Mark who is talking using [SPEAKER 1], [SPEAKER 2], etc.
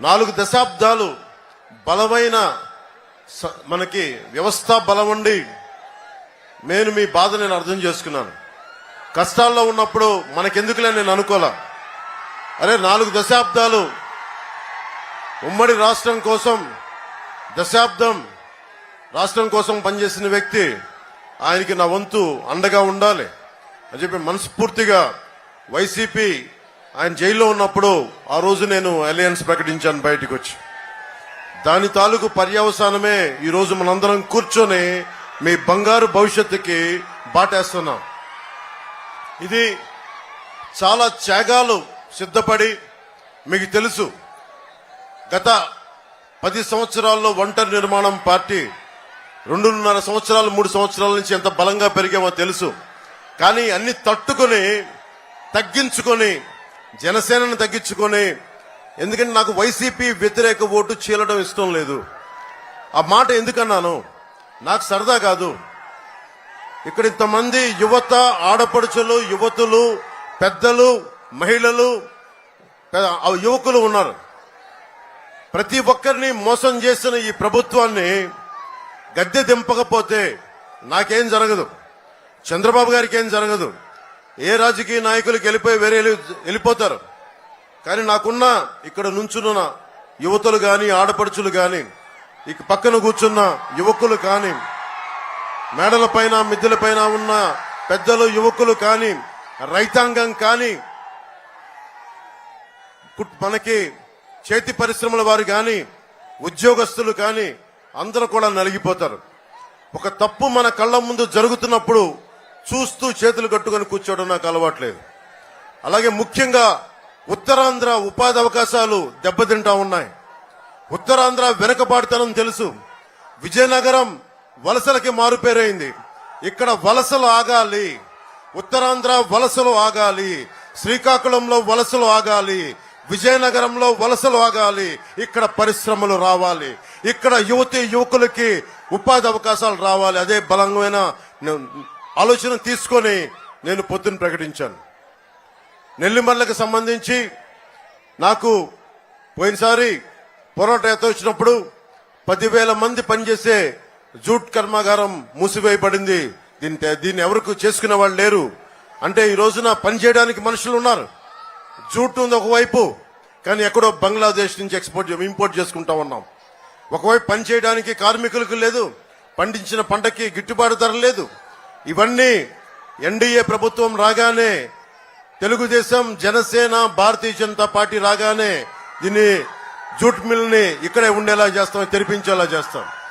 [SPEAKER 1] 4 దశాబ్దాలు బలమైన మనకి వ్యవస్థ బలం ఉండి నేను మీ బాధ నేను అర్థం చేసుకున్నాను. కష్టాల్లో ఉన్నప్పుడు మనకెందుకులే నేను అనుకోలే. అరే 4 దశాబ్దాలు ఉమ్మడి రాష్ట్రం కోసం దశాబ్దం రాష్ట్రం కోసం పనిచేసిన వ్యక్తి, ఆయనకి నా వంతు అండగా ఉండాలి అని చెప్పి మనస్ఫూర్తిగా వైసీపీ ఆయన జైల్లో ఉన్నప్పుడు ఆ రోజు నేను అలయన్స్ ప్రకటించాను బయటకు వచ్చి. దాని తాలూకు పర్యవసానమే ఈరోజు మనందరం కూర్చొని మీ బంగారు భవిష్యత్తుకి బాటేస్తున్నాం. ఇది చాలా త్యాగాలు సిద్ధపడి, మీకు తెలుసు గత 10 సంవత్సరాల్లో ఒంటరి నిర్మాణం పార్టీ 2.5 సంవత్సరాలు 3 సంవత్సరాల నుంచి ఎంత బలంగా పెరిగామో తెలుసు. కానీ అన్ని తట్టుకొని తగ్గించుకొని జనసేనను తగ్గించుకొని, ఎందుకంటే నాకు వైసీపీ వ్యతిరేక ఓటు చీలడం ఇష్టం లేదు. ఆ మాట ఎందుకన్నాను, నాకు సరదా కాదు. ఇక్కడ ఇంతమంది యువత, ఆడపడుచులు, యువతులు, పెద్దలు, మహిళలు, యువకులు ఉన్నారు. ప్రతి ఒక్కరిని మోసం చేసిన ఈ ప్రభుత్వాన్ని గద్దె దింపకపోతే నాకేం జరగదు, చంద్రబాబు గారికి ఏం జరగదు, ఏ రాజకీయ నాయకులకు వేరే వెళ్ళిపోతారు. కానీ నాకున్న ఇక్కడ నుంచున్న యువతులు గాని, ఆడపడుచులు గాని, ఇక పక్కన కూర్చున్న యువకులు కానీ, మేడల పైన మిద్దెల పైన ఉన్న పెద్దలు, యువకులు కానీ, రైతాంగం కానీ, మనకి చేతి పరిశ్రమల వారు కానీ, ఉద్యోగస్తులు కానీ అందరూ కూడా నలిగిపోతారు. ఒక తప్పు మన కళ్ళ ముందు జరుగుతున్నప్పుడు చూస్తూ చేతులు కట్టుకొని కూర్చోవడం నాకు అలవాట్లేదు. అలాగే ముఖ్యంగా ఉత్తరాంధ్ర ఉపాధి అవకాశాలు దెబ్బతింటా ఉన్నాయి. ఉత్తరాంధ్ర వెనుకబాటుతనం తెలుసు. విజయనగరం వలసలకి మారుపేరైంది. ఇక్కడ వలసలు ఆగాలి, ఉత్తరాంధ్ర వలసలు ఆగాలి, శ్రీకాకుళంలో వలసలు ఆగాలి, విజయనగరంలో వలసలు ఆగాలి, ఇక్కడ పరిశ్రమలు రావాలి, ఇక్కడ యువతి యువకులకి ఉపాధి అవకాశాలు రావాలి. అదే బలమైన ఆలోచన తీసుకొని నేను పొద్దున ప్రకటించాను. నెల్లిమర్లకు సంబంధించి నాకు పోయినసారి పోరాట యాత్ర వచ్చినప్పుడు 10,000 మంది పనిచేసే జూట్ కర్మాగారం మూసివేయబడింది. దీన్ని ఎవరికి చేసుకునే వాళ్ళు లేరు. అంటే ఈ రోజున పనిచేయడానికి మనుషులు ఉన్నారు. జూట్ ఉంది ఒకవైపు, కానీ ఎక్కడో బంగ్లాదేశ్ నుంచి ఇంపోర్ట్ చేసుకుంటా ఉన్నాం. ఒకవైపు పనిచేయడానికి కార్మికులకు లేదు, పండించిన పంటకి గిట్టుబాటు ధర లేదు. ఇవన్నీ ఎన్డీఏ ప్రభుత్వం రాగానే, తెలుగుదేశం, జనసేన, భారతీయ జనతా పార్టీ రాగానే దీన్ని జూట్ మిల్ ని ఇక్కడే ఉండేలా చేస్తాం, తెరిపించేలా చేస్తాం.